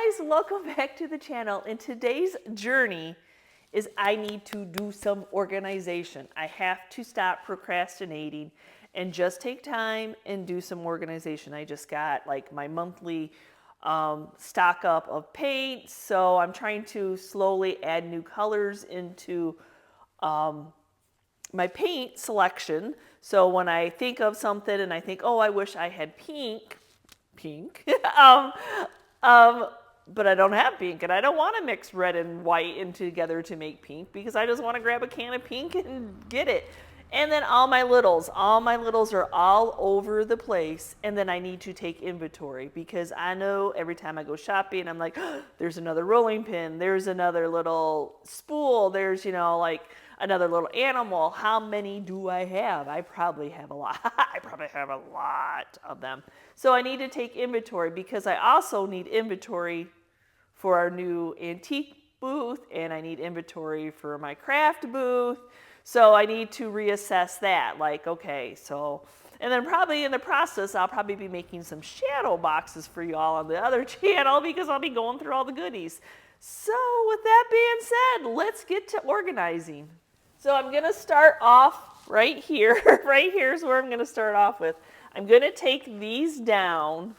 guys, welcome back to the channel. And today's journey is I need to do some organization. I have to stop procrastinating and just take time and do some organization. I just got like my monthly stock up of paint, so I'm trying to slowly add new colors into my paint selection. So when I think of something and I think, oh, I wish I had pink, but I don't have pink, and I don't want to mix red and white in together to make pink because I just want to grab a can of pink and get it. And then all my littles are all over the place, and then I need to take inventory because I know every time I go shopping, I'm like, oh, there's another rolling pin, there's another little spool, there's, like another little animal. How many do I have? I probably have a lot. I probably have a lot of them. So I need to take inventory because I also need inventory for our new antique booth, and I need inventory for my craft booth. So I need to reassess that. Like, okay, so, and then probably in the process, I'll probably be making some shadow boxes for y'all on the other channel because I'll be going through all the goodies. So with that being said, let's get to organizing. So I'm going to start off right here. Right here is where I'm going to start off with. I'm going to take these down.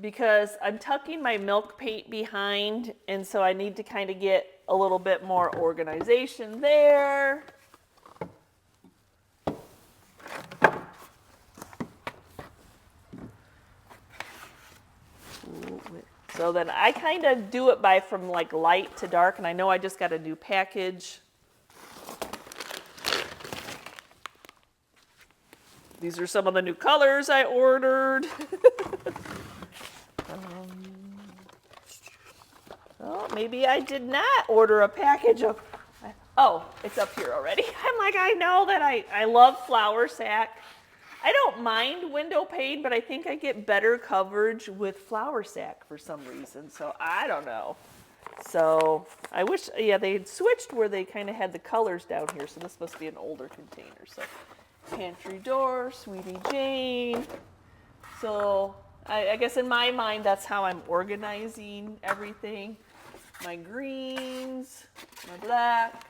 Because I'm tucking my milk paint behind, and so I need to kind of get a little bit more organization there. So then I kind of do it by from like light to dark, and I know I just got a new package. These are some of the new colors I ordered. Well, maybe I did not order a package of, oh, it's up here already. I'm like, I know that I love flour sack. I don't mind window pane, but I think I get better coverage with flour sack for some reason, so I don't know. So I wish, yeah, they had switched where they kind of had the colors down here, so this must be an older container. So pantry door, Sweetie Jane. So I guess in my mind, that's how I'm organizing everything. My greens, my black.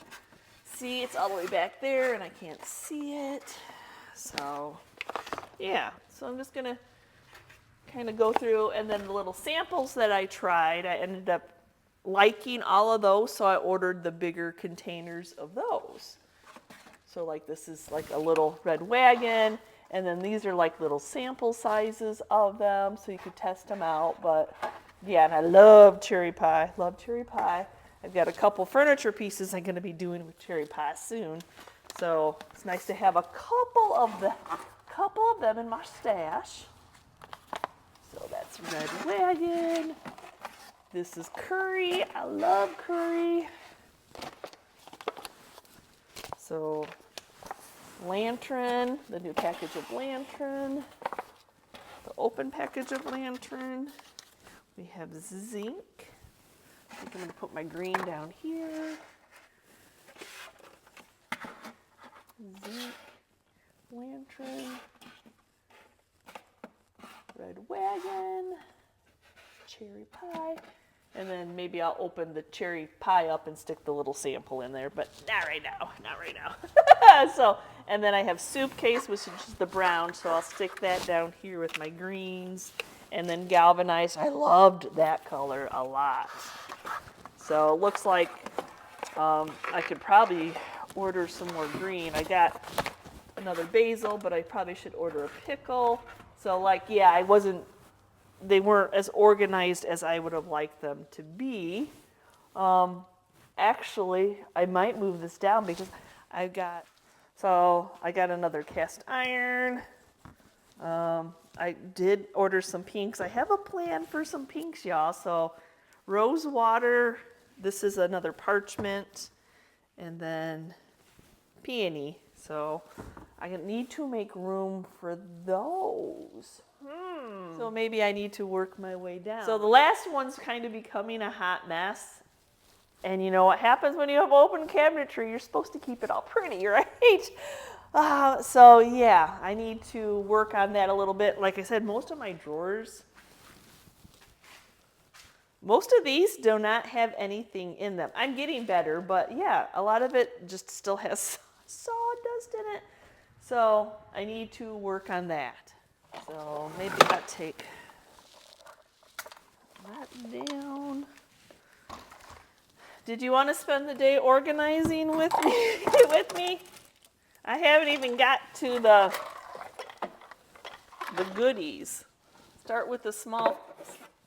See, it's all the way back there and I can't see it. So, yeah. So I'm just going to kind of go through, and then the little samples that I tried, I ended up liking all of those, so I ordered the bigger containers of those. So like this is like a little red wagon, and then these are like little sample sizes of them, so you could test them out. But yeah, and I love cherry pie. Love cherry pie. I've got a couple furniture pieces I'm going to be doing with cherry pie soon. So it's nice to have a couple of them in my stash. So that's red wagon. This is curry. I love curry. So lantern, the new package of lantern, the open package of lantern. We have zinc. I think I'm going to put my green down here. Zinc, lantern, red wagon, cherry pie. And then maybe I'll open the cherry pie up and stick the little sample in there, but not right now, not right now. So, and then I have soup case, which is just the brown, so I'll stick that down here with my greens. And then galvanized, I loved that color a lot. So it looks like I could probably order some more green. I got another basil, but I probably should order a pickle. So like, yeah, they weren't as organized as I would have liked them to be. Actually, I might move this down because I got another cast iron. I did order some pinks. I have a plan for some pinks, y'all. So rose water, this is another parchment, and then peony. So I need to make room for those. So maybe I need to work my way down. So the last one's kind of becoming a hot mess. And you know what happens when you have open cabinetry? You're supposed to keep it all pretty, right? So yeah, I need to work on that a little bit. Like I said, most of my drawers, most of these do not have anything in them. I'm getting better, but yeah, a lot of it just still has sawdust in it. So I need to work on that. So maybe I'll take that down. Did you want to spend the day organizing with me? with me? I haven't even got to the goodies. Start with the small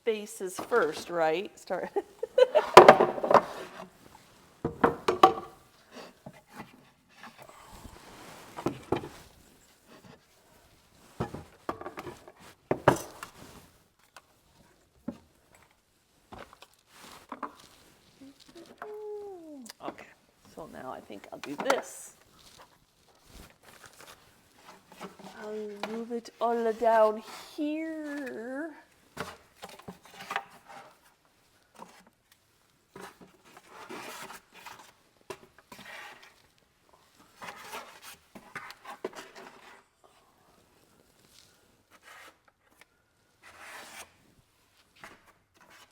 spaces first, right? Start. Okay, so now I think I'll do this. I'll move it all down here.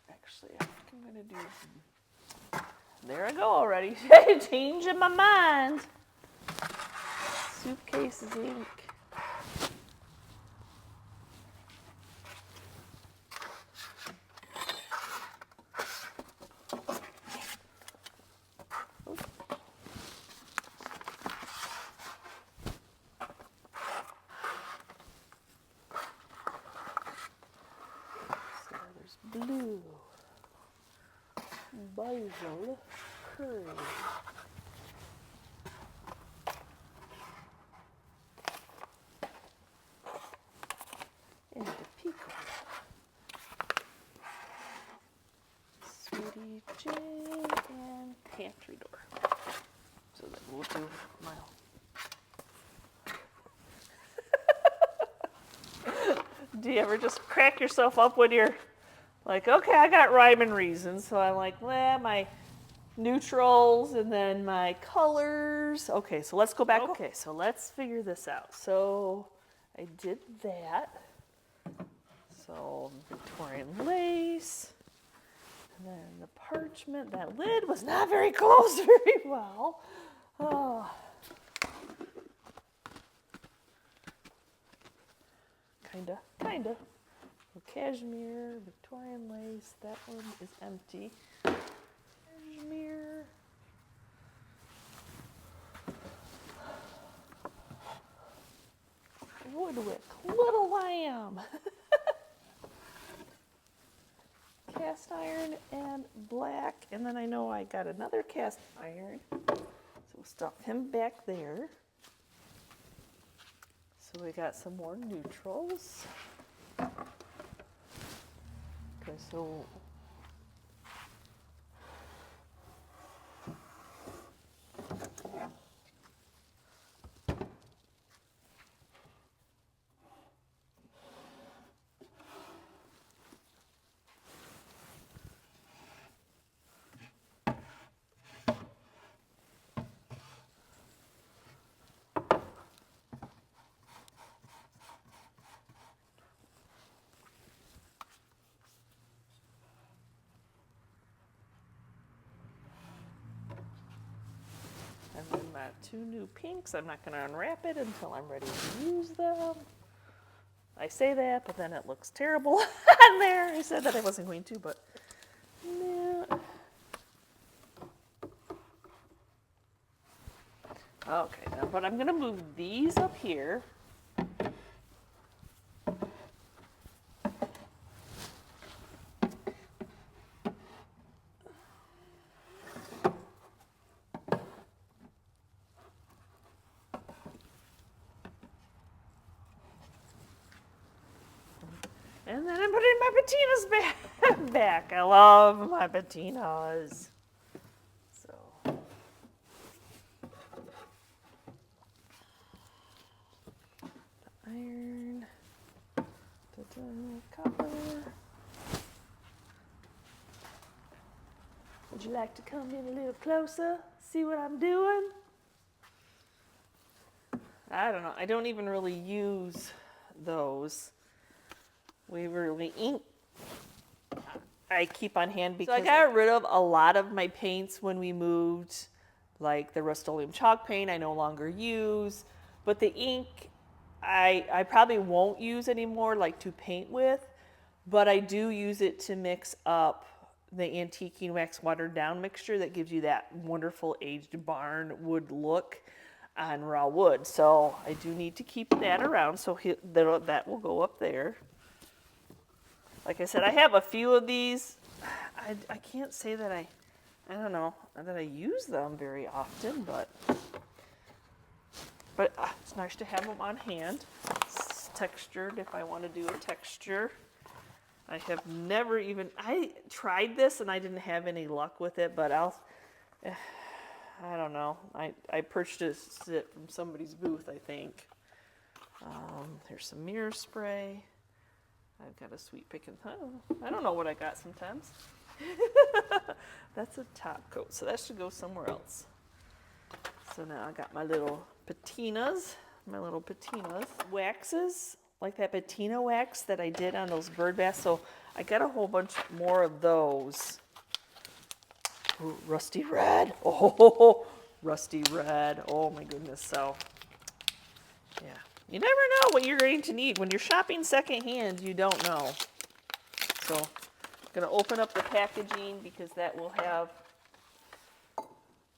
Actually, I'm going to do... There I go already. Changing my mind. Suitcases ink. So there's blue, basil, curry. And a pico. Sweetie Jane and pantry door. So then we'll do my Do you ever just crack yourself up when you're like, okay, I got rhyme and reason. So I'm like, well, my neutrals and then my colors. Okay, so let's go back. Okay, so let's figure this out. So I did that. So Victorian lace. And then the parchment. That lid was not very closed very well. Oh. Kinda. Cashmere, Victorian lace, that one is empty. Cashmere. Woodwick, Little Lamb. Cast iron and black. And then I know I got another cast iron. So we'll stuff him back there. So we got some more neutrals. Okay, so and then my two new pinks, I'm not going to unwrap it until I'm ready to use them. I say that, but then it looks terrible on there. I said that I wasn't going to, but no. Okay, now, but I'm going to move these up here. And then I'm putting my patinas back. I love my patinas. So. The iron. Copper. Would you like to come in a little closer? See what I'm doing? I don't know. I don't even really use those. Waverly ink I keep on hand because I got rid of a lot of my paints when we moved, like the Rust-Oleum chalk paint I no longer use, but the ink I probably won't use anymore, like to paint with, but I do use it to mix up the antiquing wax watered down mixture that gives you that wonderful aged barn wood look on raw wood. So I do need to keep that around, so that will go up there. Like I said, I have a few of these. I can't say that I don't know, that I use them very often, but it's nice to have them on hand. It's textured if I want to do a texture. I have never even, I tried this and I didn't have any luck with it, but I don't know. I purchased it from somebody's booth, I think. Here's some mirror spray. I've got a sweet pickin'. I don't know what I got sometimes. That's a top coat, so that should go somewhere else. So now I got my little patinas, waxes, like that patina wax that I did on those bird baths. So I got a whole bunch more of those. Ooh, rusty red. Oh, rusty red. Oh my goodness. So yeah, you never know what you're going to need when you're shopping secondhand. You don't know. So I'm gonna open up the packaging because that will have.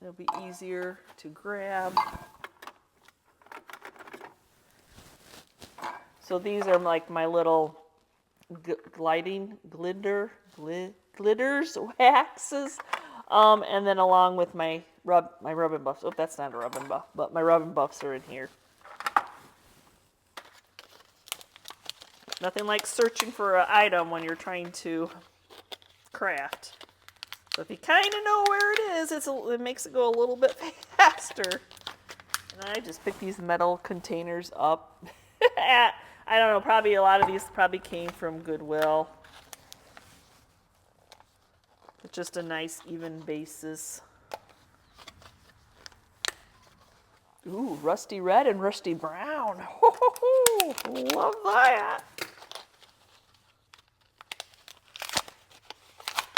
It'll be easier to grab. So these are like my little glitters waxes, and then along with my rubbing buffs. Oh, that's not a rubbing buff, but my rubbing buffs are in here. Nothing like searching for an item when you're trying to craft. So if you kind of know where it is, it makes it go a little bit faster. And I just picked these metal containers up at, I don't know, probably a lot of these probably came from Goodwill. It's just a nice even basis. Ooh, rusty red and rusty brown. Love that.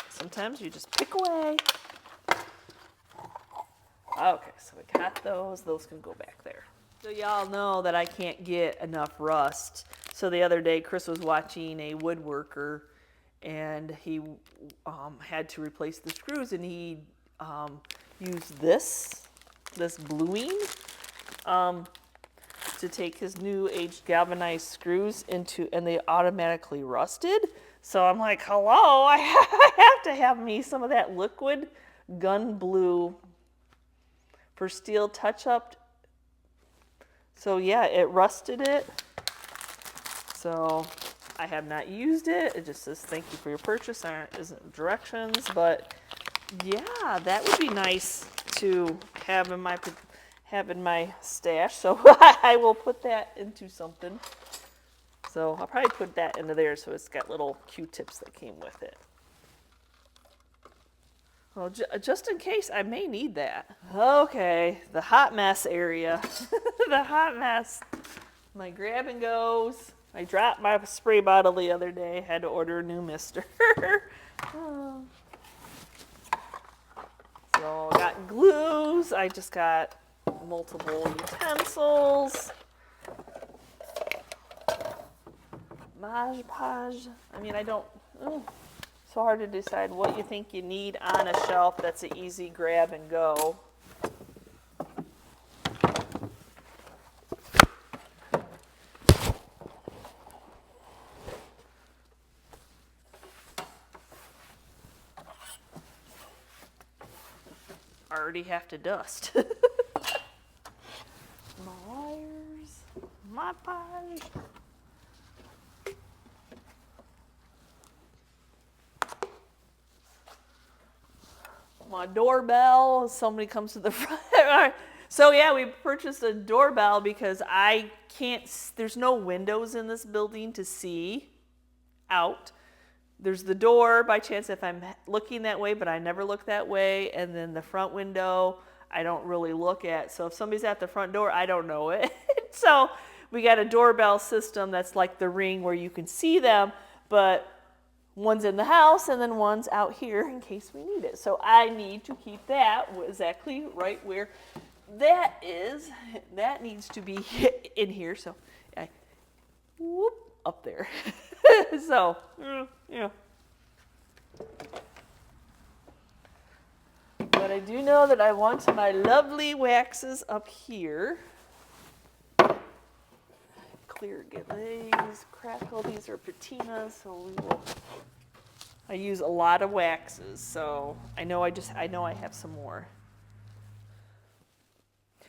Sometimes you just pick away. Okay, so we got those. Those can go back there. So y'all know that I can't get enough rust. So the other day, Chris was watching a woodworker, and he had to replace the screws, and he used this bluing to take his new aged galvanized screws into, and they automatically rusted. So I'm like, hello, I have to have me some of that liquid gun blue for steel touch-up. So yeah, it rusted it. So I have not used it. It just says, thank you for your purchase. There isn't directions, but yeah, that would be nice to have in my stash. So I will put that into something. So I'll probably put that into there so it's got little Q-tips that came with it. Well, just in case, I may need that. Okay, the hot mess area. The hot mess. My grab and goes. I dropped my spray bottle the other day. Had to order a new mister. Oh. So I got glues. I just got multiple utensils. Mod Podge. I mean, I don't. So hard to decide what you think you need on a shelf that's an easy grab and go. Already have to dust. Wires, Mod Podge. My doorbell. Somebody comes to the front. So yeah, we purchased a doorbell because I can't. There's no windows in this building to see out. There's the door by chance if I'm looking that way, but I never look that way. And then the front window, I don't really look at. So if somebody's at the front door, I don't know it So we got a doorbell system that's like the Ring where you can see them, but one's in the house and then one's out here in case we need it. So I need to keep that exactly right where that is. That needs to be in here. So I whoop up there. So yeah. But I do know that I want my lovely waxes up here. Clear glaze, crackle. These are patinas, so I use a lot of waxes, so I know I have some more.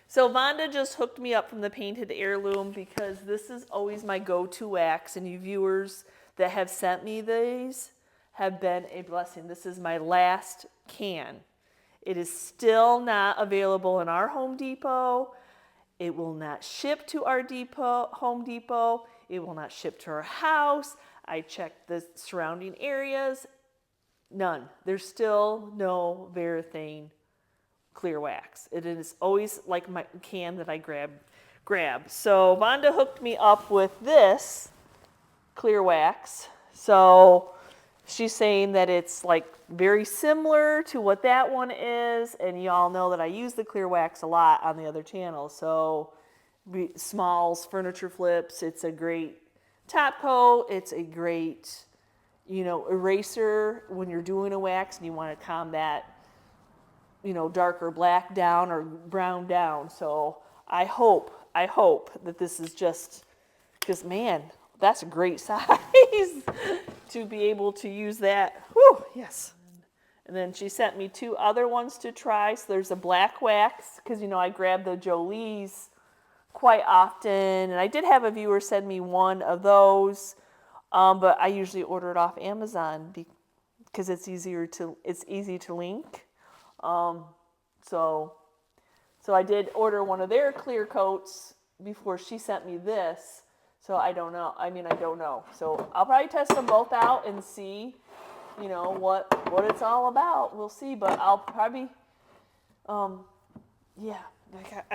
So Vonda just hooked me up from the Painted Heirloom because this is always my go-to wax, and you viewers that have sent me these have been a blessing. This is my last can. It is still not available in our Home Depot. It will not ship to our Home Depot. It will not ship to our house. I checked the surrounding areas. None. There's still no Varathane clear wax. It is always like my can that I grab. So Vonda hooked me up with this clear wax. So she's saying that it's like very similar to what that one is, and y'all know that I use the clear wax a lot on the other channel. So Smalls Furniture Flips, it's a great top coat. It's a great, eraser when you're doing a wax and you want to combat, darker black down or brown down. So I hope that this is just, because man, that's a great size to be able to use that. Whew, yes. And then she sent me 2 other ones to try. So there's a black wax, because I grab the Jolie's quite often, and I did have a viewer send me one of those, but I usually order it off Amazon because it's easy to link. So I did order one of their clear coats before she sent me this. So I don't know. I don't know. So I'll probably test them both out and see, what it's all about. We'll see. But I'll probably, I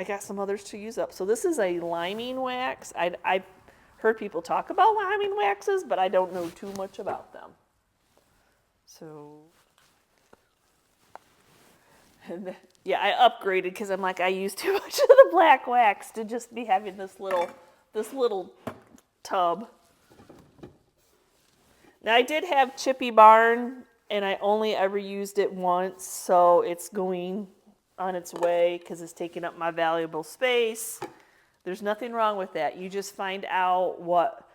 got some others to use up. So this is a liming wax. I've heard people talk about liming waxes, but I don't know too much about them. So, and then, I upgraded because I'm like, I use too much of the black wax to just be having this little tub. Now I did have Chippy Barn, and I only ever used it once, so it's going on its way because it's taking up my valuable space. There's nothing wrong with that. You just find out what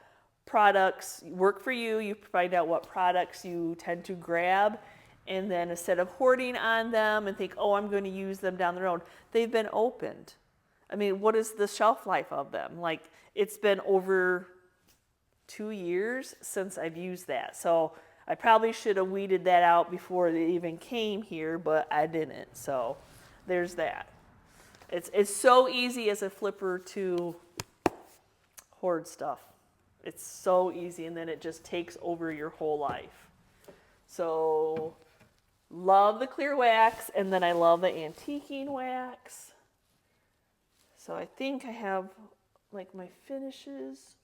products work for you. You find out what products you tend to grab, and then instead of hoarding on them and think, oh, I'm going to use them down the road, they've been opened. What is the shelf life of them? Like, it's been over 2 years since I've used that. So I probably should have weeded that out before it even came here, but I didn't. So there's that. It's so easy as a flipper to hoard stuff. It's so easy, and then it just takes over your whole life. So love the clear wax, and then I love the antiquing wax. So I think I have like my finishes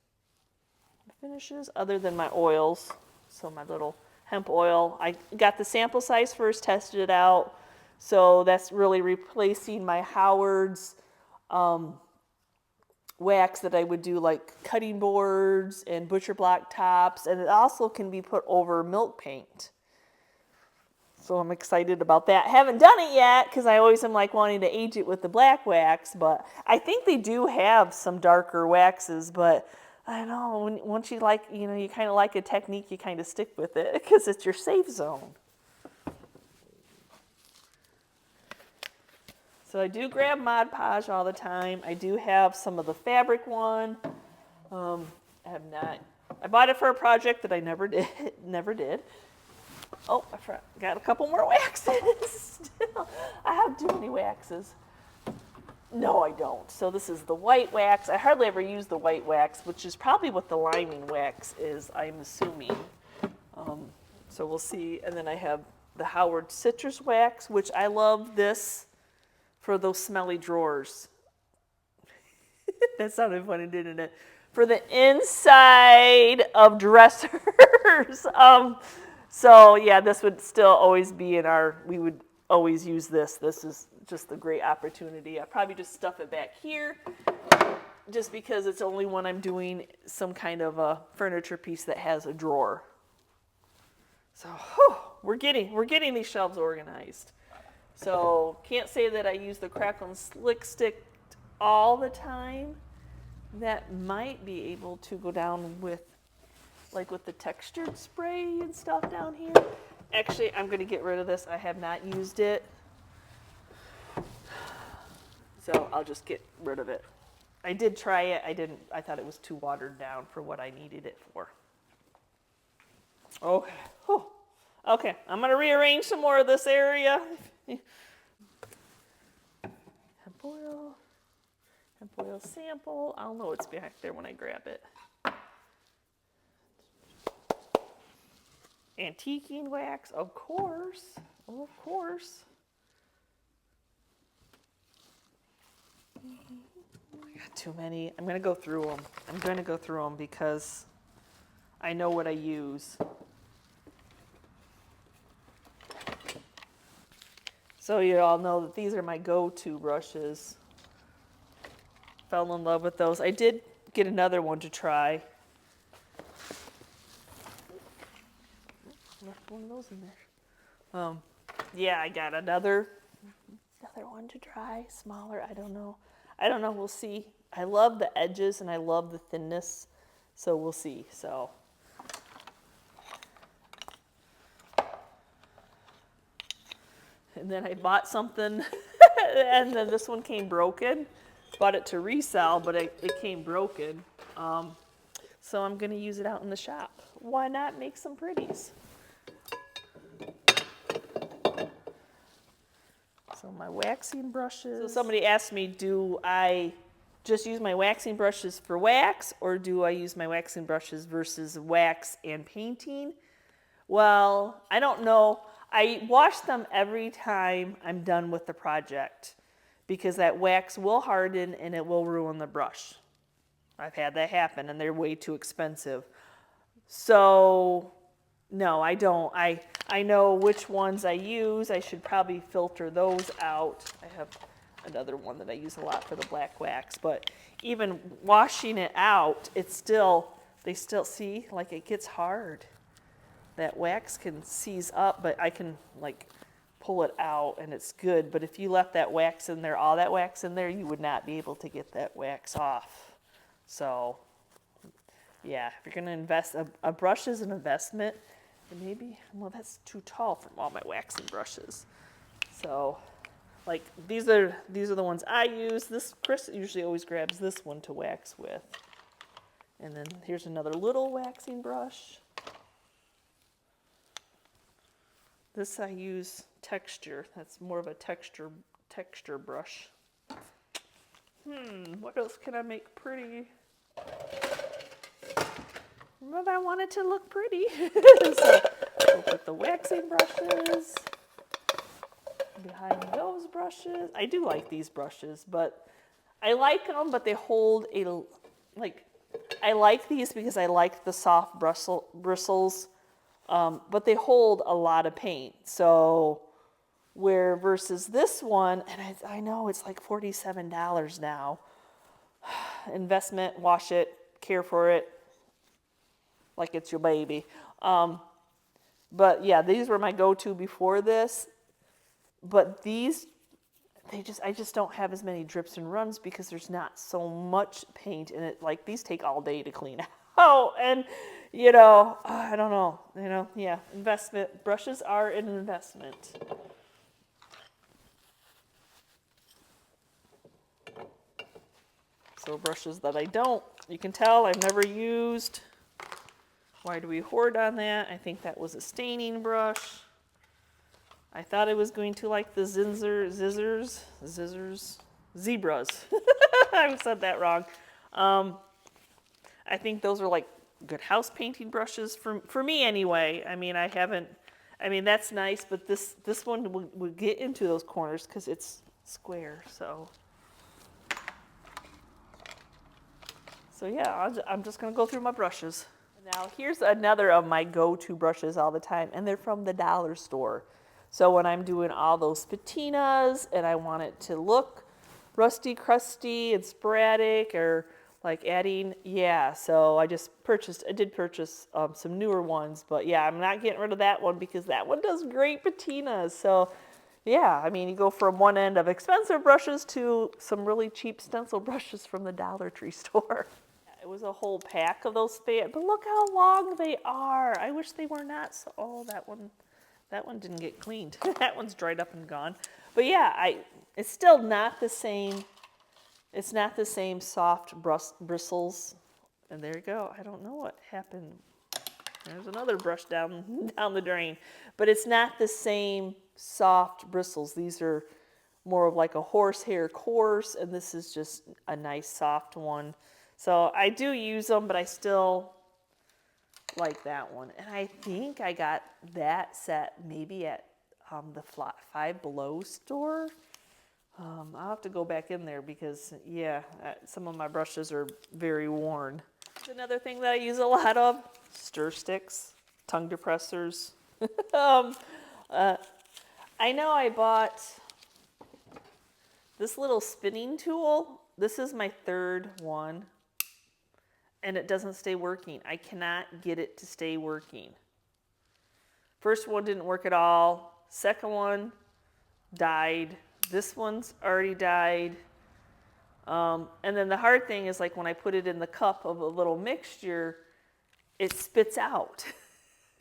other than my oils. So my little hemp oil. I got the sample size first, tested it out. So that's really replacing my Howard's wax that I would do like cutting boards and butcher block tops. And it also can be put over milk paint. So I'm excited about that. Haven't done it yet because I always am like wanting to age it with the black wax. But I think they do have some darker waxes. But I don't know, once you like, you kind of like a technique, you kind of stick with it because it's your safe zone. So I do grab Mod Podge all the time. I do have some of the fabric one. I bought it for a project that I never did. Oh, I got a couple more waxes still. I have too many waxes. No, I don't. So this is the white wax. I hardly ever use the white wax, which is probably what the liming wax is, I'm assuming. So we'll see. And then I have the Howard Citrus Wax, which I love this for those smelly drawers. That sounded funny, didn't it? For the inside of dressers. So yeah, this would still always be in our, we would always use this. This is just a great opportunity. I probably just stuff it back here just because it's only when I'm doing some kind of a furniture piece that has a drawer. So we're getting these shelves organized. So can't say that I use the Crackle and Slick Stick all the time. That might be able to go down with, like with the textured spray and stuff down here. Actually, I'm going to get rid of this. I have not used it. So I'll just get rid of it. I did try it. I thought it was too watered down for what I needed it for. Okay. Whew. Okay, I'm going to rearrange some more of this area. Hemp oil sample. I'll know it's back there when I grab it. Antiquing wax, of course. Oh, of course. I got too many. I'm going to go through them. Because I know what I use. So you all know that these are my go-to brushes. Fell in love with those. I did get another one to try. Left one of those in there. Yeah, I got another one to try. Smaller, I don't know. We'll see. I love the edges and I love the thinness. So we'll see. So. And then I bought something, and then this one came broken. Bought it to resell, but it came broken. So I'm going to use it out in the shop. Why not make some pretties? So my waxing brushes. So somebody asked me, do I just use my waxing brushes for wax, or do I use my waxing brushes versus wax and painting? Well, I don't know. I wash them every time I'm done with the project because that wax will harden and it will ruin the brush. I've had that happen and they're way too expensive. So, no, I don't. I know which ones I use. I should probably filter those out. I have another one that I use a lot for the black wax, but even washing it out, they still see, like it gets hard. That wax can seize up, but I can like pull it out and it's good. But if you left that wax in there, all that wax in there, you would not be able to get that wax off. So yeah, if you're gonna invest, a brush is an investment. And maybe, well, that's too tall from all my waxing brushes. So like these are the ones I use. This Chris usually always grabs this one to wax with. And then here's another little waxing brush. This I use texture. That's more of a texture brush. What else can I make pretty? Well, I want it to look pretty. So we'll put the waxing brushes behind those brushes. I do like these brushes, but I like them, but they hold I like these because I like the soft bristles. But they hold a lot of paint. So where versus this one, and I know it's like $47 now. Investment, wash it, care for it, like it's your baby. But yeah, these were my go-to before this. But these, I just don't have as many drips and runs because there's not so much paint in it. Like these take all day to clean out. Oh, and I don't know, yeah, investment. Brushes are an investment. So brushes that I don't, you can tell I've never used. Why do we hoard on that? I think that was a staining brush. I thought I was going to like the zebras. I said that wrong. I think those are like good house painting brushes for me anyway. I mean, that's nice, but this one would get into those corners because it's square, so. So yeah, I'm just gonna go through my brushes. Now here's another of my go-to brushes all the time, and they're from the dollar store. So when I'm doing all those patinas and I want it to look rusty, crusty, and sporadic, or like adding, yeah, so I did purchase some newer ones, but yeah, I'm not getting rid of that one because that one does great patinas. So yeah, I mean, you go from one end of expensive brushes to some really cheap stencil brushes from the Dollar Tree store. It was a whole pack of those span, but look how long they are. I wish they were not so, oh, that one didn't get cleaned. That one's dried up and gone. But yeah, it's still not the same. It's not the same soft bristles. And there you go. I don't know what happened. There's another brush down the drain. But it's not the same soft bristles. These are more of like a horsehair coarse, and this is just a nice soft one. So I do use them, but I still like that one. And I think I got that set maybe at the Five Below store. I'll have to go back in there because, yeah, some of my brushes are very worn. Another thing that I use a lot of, stir sticks, tongue depressors. I know I bought this little spinning tool. This is my third one, and it doesn't stay working. I cannot get it to stay working. First one didn't work at all. Second one died. This one's already died. And then the hard thing is, like, when I put it in the cup of a little mixture, it spits out.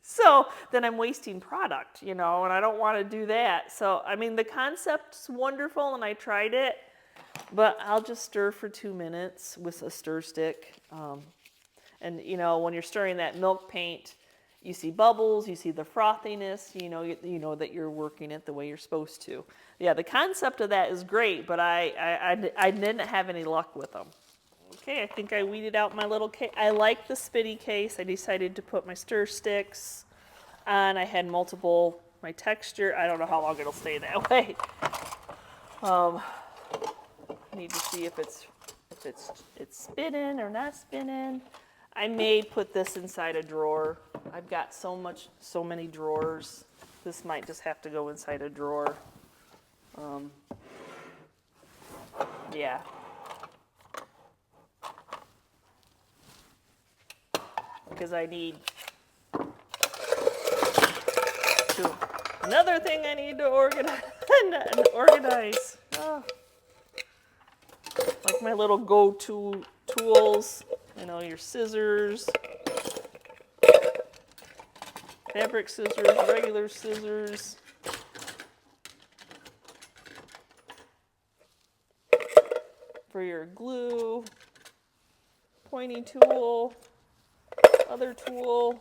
So then I'm wasting product, you know, and I don't want to do that. So, I mean, the concept's wonderful, and I tried it, but I'll just stir for 2 minutes with a stir stick. And, you know, when you're stirring that milk paint, you see bubbles, you see the frothiness, you know that you're working it the way you're supposed to. Yeah, the concept of that is great, but I didn't have any luck with them. Okay, I think I weeded out my little case. I like the spitty case. I decided to put my stir sticks on. I had my texture. I don't know how long it'll stay that way. Need to see if it's spinning or not spinning. I may put this inside a drawer. I've got so many drawers. This might just have to go inside a drawer. Yeah. Because I need to. Another thing I need to organize. Oh. Like my little go-to tools, you know, your scissors, fabric scissors, regular scissors. For your glue, pointy tool, other tool,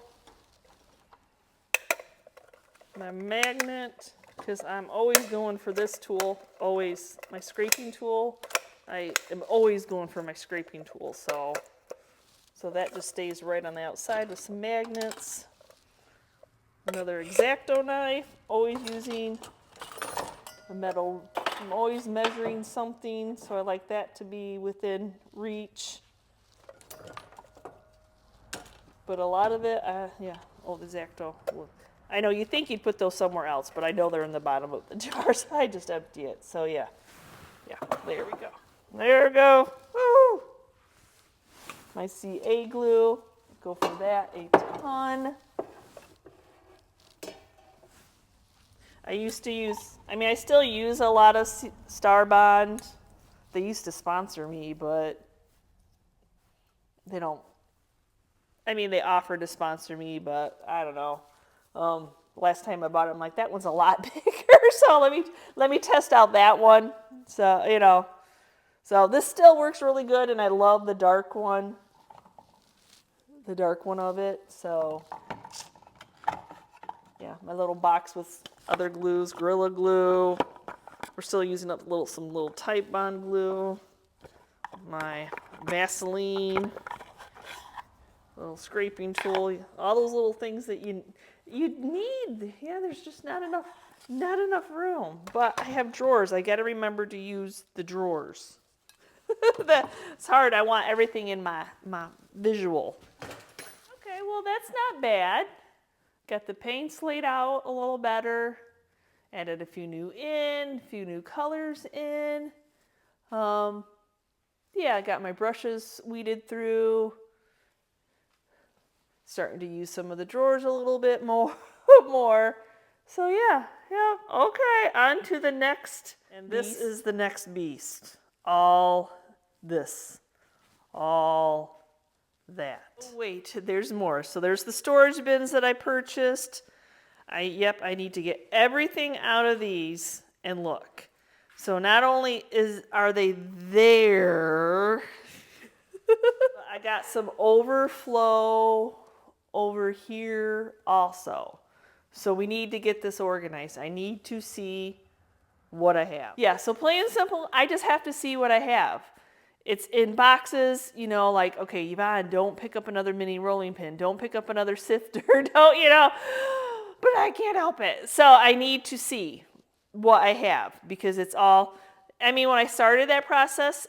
my magnet, because I'm always going for this tool, always, my scraping tool. I am always going for my scraping tool, so that just stays right on the outside with some magnets. Another X-Acto knife, always using a metal. I'm always measuring something, so I like that to be within reach. But a lot of it, yeah, the X-Acto. I know you think you'd put those somewhere else, but I know they're in the bottom of the jar, so I just empty it. So yeah, there we go. There we go. Woo! My CA glue, go for that a ton. I still use a lot of Star Bond. They used to sponsor me, but they don't. I mean, they offered to sponsor me, but I don't know. Last time I bought it, I'm like, that one's a lot bigger, so let me test out that one. So, you know. So this still works really good, and I love the dark one of it. So yeah, my little box with other glues, Gorilla Glue. We're still using up some little Type Bond glue. My Vaseline, little scraping tool, all those little things that you need. Yeah, there's just not enough room. But I have drawers. I got to remember to use the drawers. It's hard. I want everything in my visual. Okay, well, that's not bad. Got the paints laid out a little better. Added a few new colors in. Yeah, I got my brushes weeded through. Starting to use some of the drawers a little bit more. So yeah, okay, on to the next. And this is the next beast. All that. Oh, wait, there's more. So there's the storage bins that I purchased. I need to get everything out of these and look. So not only are they there, I got some overflow over here also. So we need to get this organized. I need to see what I have. Yeah, so plain and simple, I just have to see what I have. It's in boxes, you know, like, okay, Yvonne, don't pick up another mini rolling pin. Don't pick up another sifter. Don't, you know, but I can't help it. So I need to see what I have because it's all, I mean, when I started that process,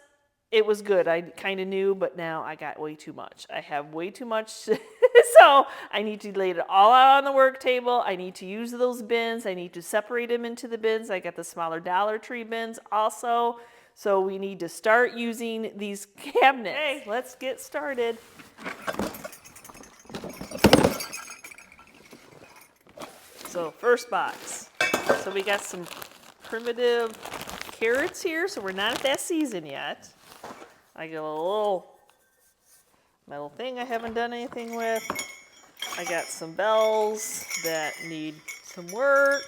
it was good. I kind of knew, but now I got way too much. I have way too much. So I need to lay it all out on the work table. I need to use those bins. I need to separate them into the bins. I got the smaller Dollar Tree bins also. So we need to start using these cabinets. Okay, let's get started. So first box. So we got some primitive carrots here. So we're not at that season yet. I got a little metal thing I haven't done anything with. I got some bells that need some work.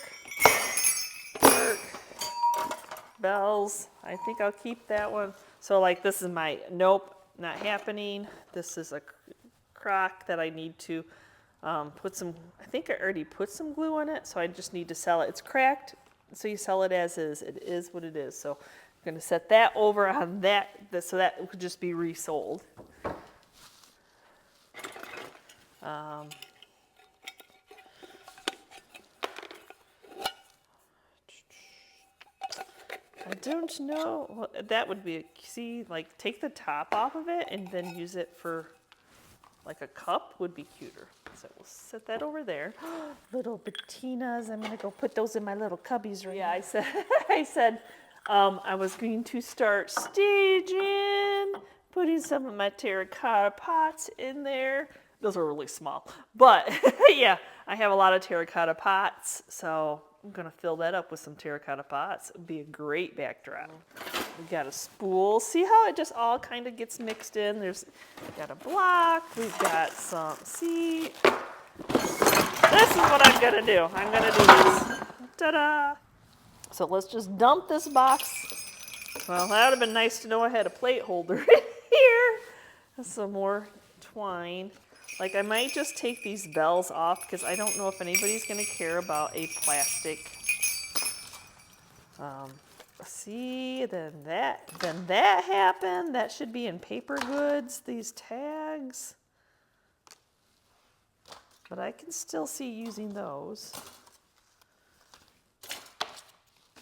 Bells. I think I'll keep that one. So like this is my, nope, not happening. This is a crock that I need to put some, I think I already put some glue on it, so I just need to sell it. It's cracked, so you sell it as is. It is what it is. So I'm going to set that over on that, so that could just be resold. I don't know. Well, that would be, see, like take the top off of it and then use it for like a cup would be cuter. So we'll set that over there. Little patinas. I'm gonna go put those in my little cubbies right now. I said I was going to start staging, putting some of my terracotta pots in there. Those are really small, but yeah, I have a lot of terracotta pots, so I'm gonna fill that up with some terracotta pots. It would be a great backdrop. We got a spool. See how it just all kind of gets mixed in? There's got a block. We've got some. See, this is what I'm gonna do. I'm gonna do this. Ta-da! So let's just dump this box. Well, that would have been nice to know I had a plate holder in here. Some more twine. Like I might just take these bells off because I don't know if anybody's gonna care about a plastic. See, then that happened. That should be in paper goods, these tags. But I can still see using those.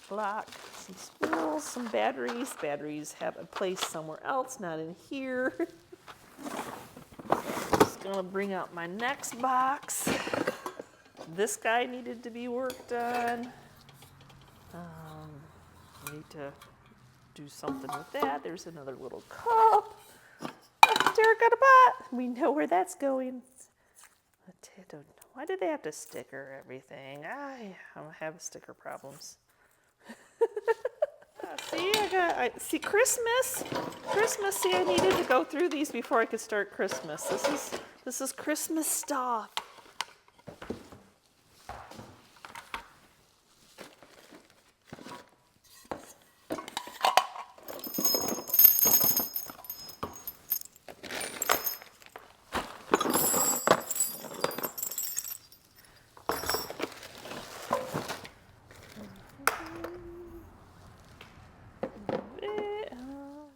Block, some spools, some batteries. Batteries have a place somewhere else, not in here. Just gonna bring out my next box. This guy needed to be worked on. Need to do something with that. There's another little cup. Terracotta pot. We know where that's going. Why did they have to sticker everything? I have sticker problems. See, Christmas. See, I needed to go through these before I could start Christmas. This is Christmas stuff.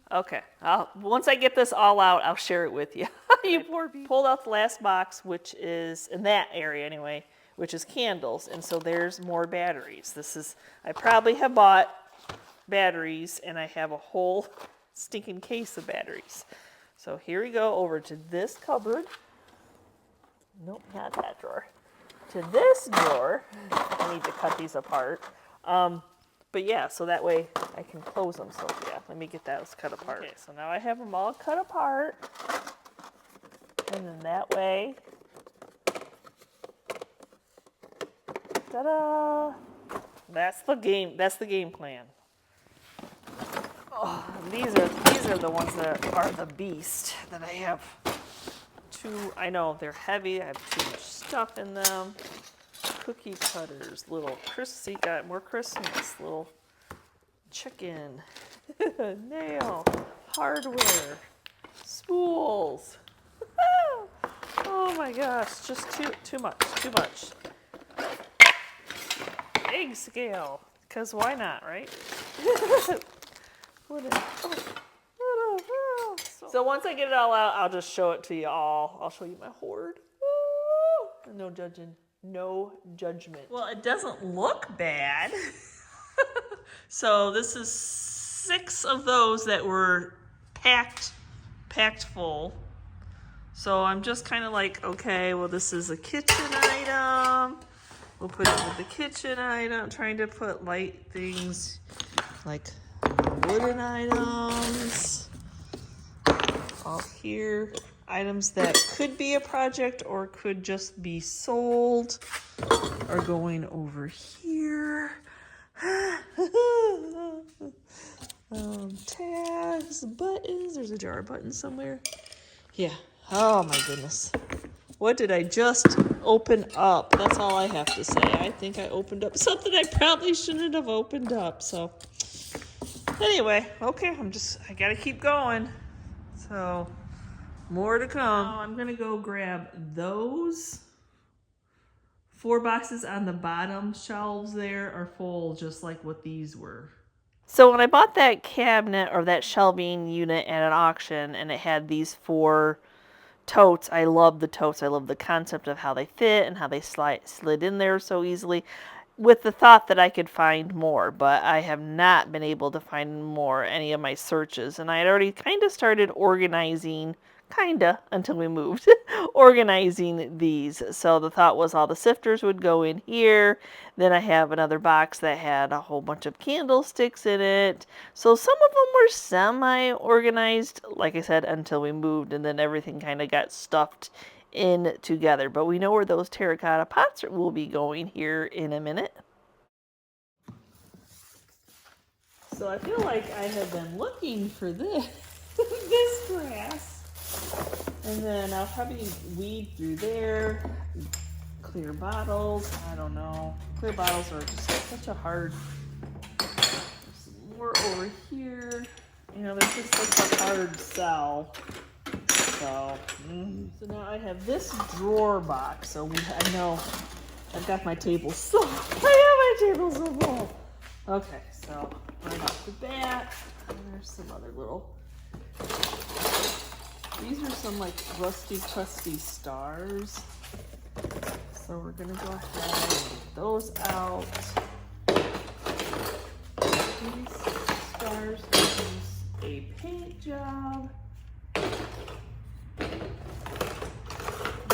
Okay, once I get this all out, I'll share it with you. You poor people. Pulled out the last box, which is, in that area anyway, which is candles. And so there's more batteries. I probably have bought batteries and I have a whole stinking case of batteries. So here we go over to this cupboard. Nope, not that drawer. To this drawer. I need to cut these apart. But yeah, so that way I can close them. So yeah, let me get those cut apart. Okay, so now I have them all cut apart. And then that way, ta-da! That's the game plan. Oh, these are the ones that are the beast that I have. I know they're heavy. I have too much stuff in them. Cookie cutters, little see, got more Christmas, little chicken, nail, hardware, spools. Oh my gosh, just too much. Egg scale, because why not, right? So once I get it all out, I'll just show it to you all. I'll show you my hoard. No judging. No judgment. Well, it doesn't look bad. So this is 6 of those that were packed full. So I'm just kind of like, okay, well, this is a kitchen item. We'll put it with the kitchen item. Trying to put light things like wooden items. All here. Items that could be a project or could just be sold are going over here. Tags, buttons. There's a jar of buttons somewhere. Yeah. Oh my goodness. What did I just open up? That's all I have to say. I think I opened up something I probably shouldn't have opened up. So anyway, okay, I gotta keep going. So more to come. Now I'm gonna go grab those 4 boxes on the bottom shelves there are full, just like what these were. So when I bought that cabinet or that shelving unit at an auction and it had these 4 totes, I love the totes. I love the concept of how they fit and how they slid in there so easily, with the thought that I could find more, but I have not been able to find more any of my searches. And I had already kind of started organizing, until we moved, organizing these. So the thought was all the sifters would go in here. Then I have another box that had a whole bunch of candlesticks in it. So some of them were semi-organized, like I said, until we moved, and then everything kind of got stuffed in together. But we know where those terracotta pots will be going here in a minute. So I feel like I have been looking for this grass. And then I'll probably weed through there. Clear bottles, I don't know. Clear bottles are just such a hard. There's some more over here. You know, they're just such a hard sell. So now I have this drawer box. So I know I've got my table so I have my table so full. Okay, so right off the bat, there's some other little. These are some like rusty, crusty stars. So we're gonna go ahead and get those out. These stars use a paint job.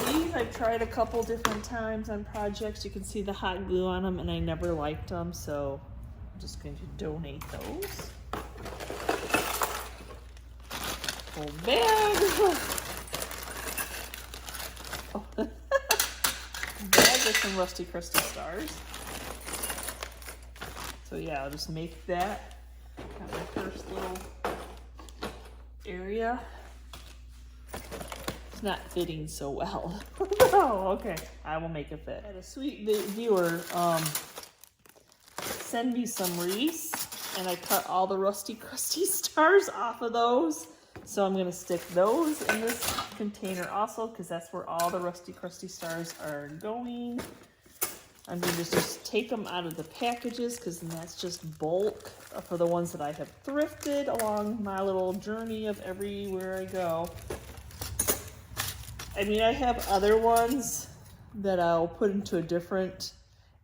These I've tried a couple different times on projects. You can see the hot glue on them and I never liked them, so I'm just going to donate those. Full bag. Oh. Bag with some rusty crusty stars. So yeah, I'll just make that. Got my first little area. It's not fitting so well. Oh, okay. I will make it fit. I had a sweet viewer send me some wreaths, and I cut all the rusty crusty stars off of those. So I'm going to stick those in this container also, because that's where all the rusty crusty stars are going. I'm going to just take them out of the packages, because that's just bulk for the ones that I have thrifted along my little journey of everywhere I go. I mean, I have other ones that I'll put into a different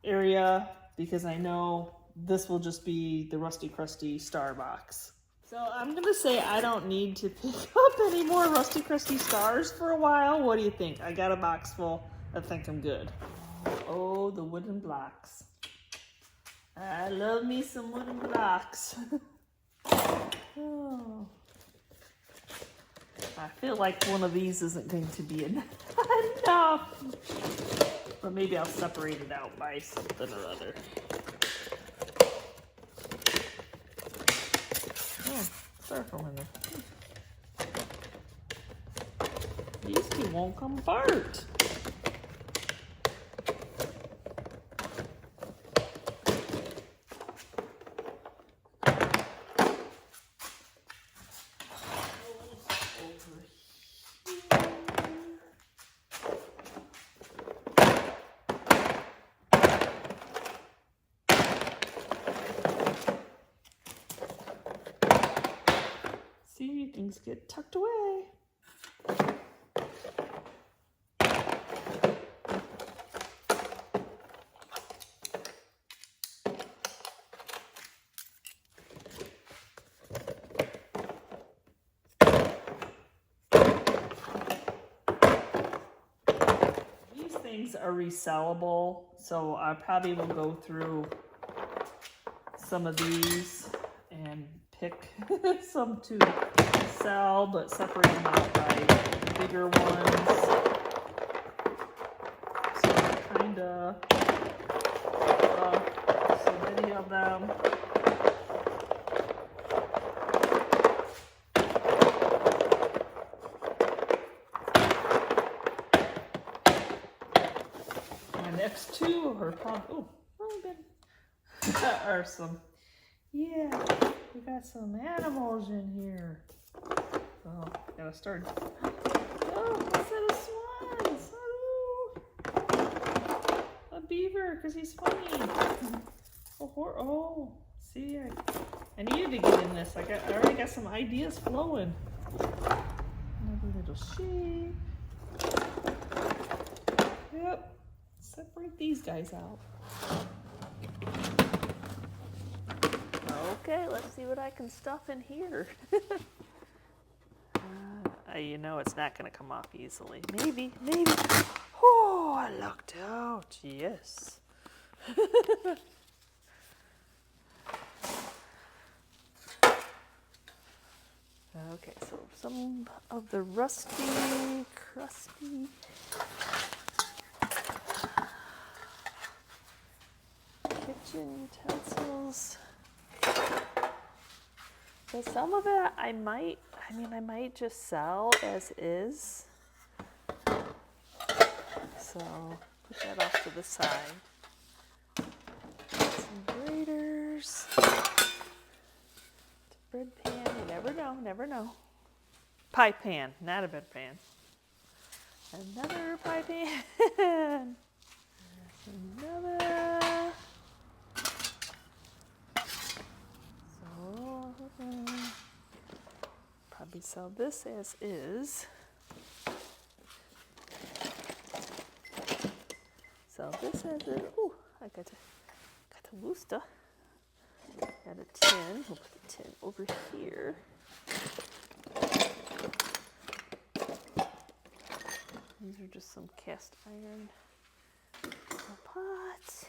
area, because I know this will just be the rusty crusty star box. So I'm going to say I don't need to pick up any more Rusty Crusty Stars for a while. What do you think? I got a box full. I think I'm good. Oh, the wooden blocks. I love me some wooden blocks. Oh. I feel like one of these isn't going to be enough. But maybe I'll separate it out by something or other. Oh, styrofoam in there. These two won't come apart. See, things get tucked away. These things are resellable, so I probably will go through some of these and pick some to sell, but separate them out by bigger ones. So kinda so many of them. My next two are probably are some. Yeah, we got some animals in here. Oh, gotta start. Oh, a set of swans. Oh, a beaver, because he's funny. Oh, see, I needed to get in this. I already got some ideas flowing. Another little sheep. Yep, separate these guys out. Okay, let's see what I can stuff in here. You know it's not going to come off easily. Maybe. Oh, I lucked out. Yes. Okay, so some of the rusty, crusty kitchen utensils. So some of it I might just sell as is. So put that off to the side. Some graters. Bread pan, you never know. Pie pan, not a bread pan. Another pie pan. Another. Probably sell this as is. Sell this as is. Ooh, I got a Wooster. Got a tin. We'll put the tin over here. These are just some cast iron pots.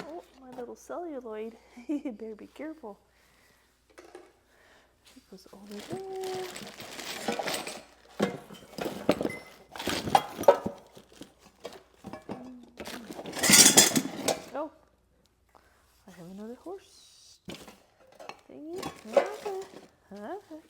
Oh, my little celluloid. You better be careful. It goes over there. Oh, I have another horse thingy. Okay.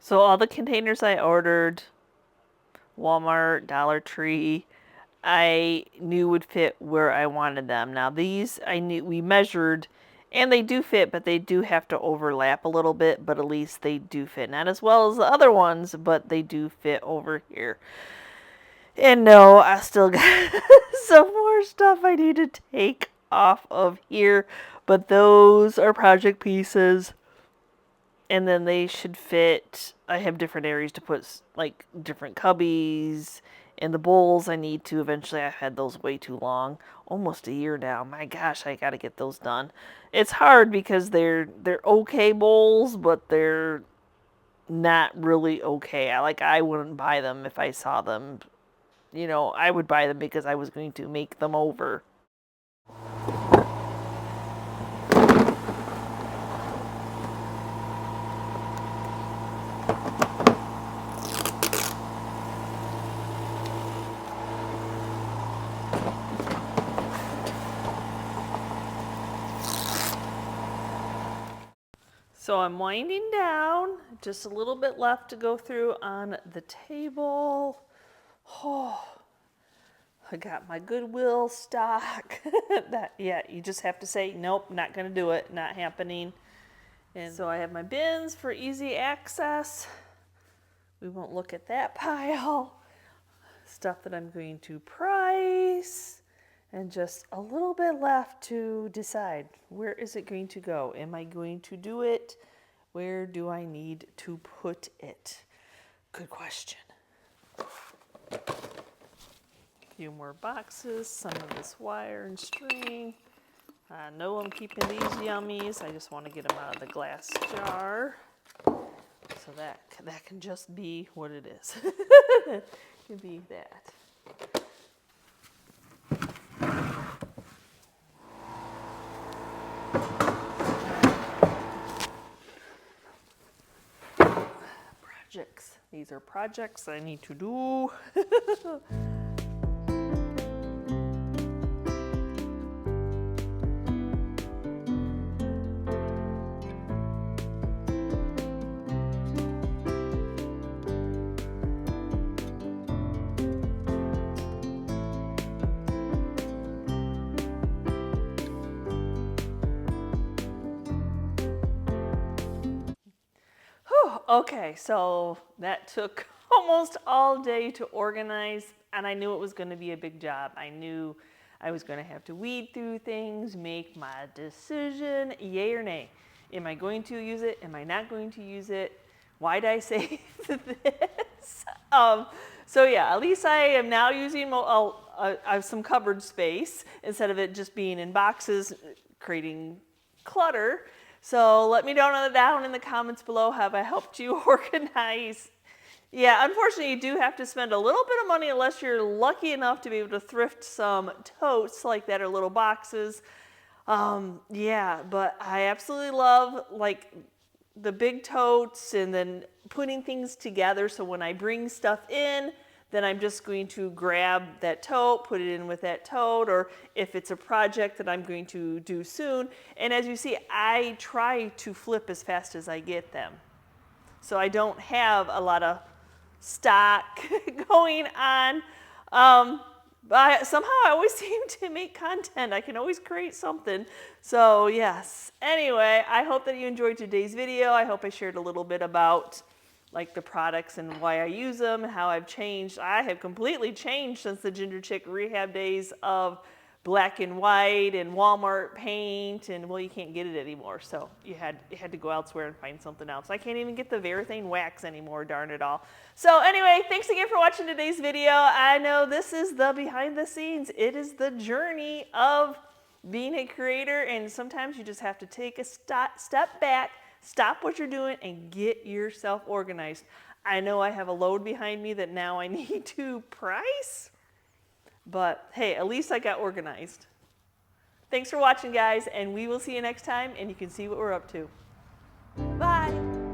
So all the containers I ordered, Walmart, Dollar Tree, I knew would fit where I wanted them. Now these I knew we measured and they do fit, but they do have to overlap a little bit, but at least they do fit. Not as well as the other ones, but they do fit over here. And no, I still got some more stuff I need to take off of here, but those are project pieces. And then they should fit. I have different areas to put, like different cubbies, and the bowls I need to eventually. I've had those way too long, almost a year now. My gosh, I got to get those done. It's hard because they're okay bowls, but they're not really okay. I wouldn't buy them if I saw them. You know, I would buy them because I was going to make them over. So I'm winding down, just a little bit left to go through on the table. Oh, I got my Goodwill stock. Yeah, you just have to say, nope, not gonna do it, not happening. And so I have my bins for easy access. We won't look at that pile. Stuff that I'm going to price. And just a little bit left to decide, where is it going to go? Am I going to do it? Where do I need to put it? Good question. A few more boxes, some of this wire and string. I know I'm keeping these yummies. I just want to get them out of the glass jar. So that can just be what it is. It can be that. Projects. These are projects I need to do. Okay, so that took almost all day to organize, and I knew it was going to be a big job. I knew I was going to have to weed through things, make my decision, yay or nay. Am I going to use it? Am I not going to use it? Why did I save this? So yeah, at least I am now using some cupboard space instead of it just being in boxes, creating clutter. So let me know down in the comments below, have I helped you organize? Yeah, unfortunately you do have to spend a little bit of money unless you're lucky enough to be able to thrift some totes like that or little boxes. Yeah, but I absolutely love like the big totes and then putting things together so when I bring stuff in, then I'm just going to grab that tote, put it in with that tote, or if it's a project that I'm going to do soon. And as you see, I try to flip as fast as I get them. So I don't have a lot of stock going on. But somehow I always seem to make content. I can always create something. So yes, anyway, I hope that you enjoyed today's video. I hope I shared a little bit about like the products and why I use them and how I've changed. I have completely changed since the GingerChickRehab days of black and white and Walmart paint, and well, you can't get it anymore, so you had to go elsewhere and find something else. I can't even get the Varathane wax anymore, darn it all. So anyway, thanks again for watching today's video. I know this is the behind the scenes. It is the journey of being a creator, and sometimes you just have to take a step back, stop what you're doing, and get yourself organized. I know I have a load behind me that now I need to price, but hey, at least I got organized. Thanks for watching, guys, and we will see you next time, and you can see what we're up to. Bye.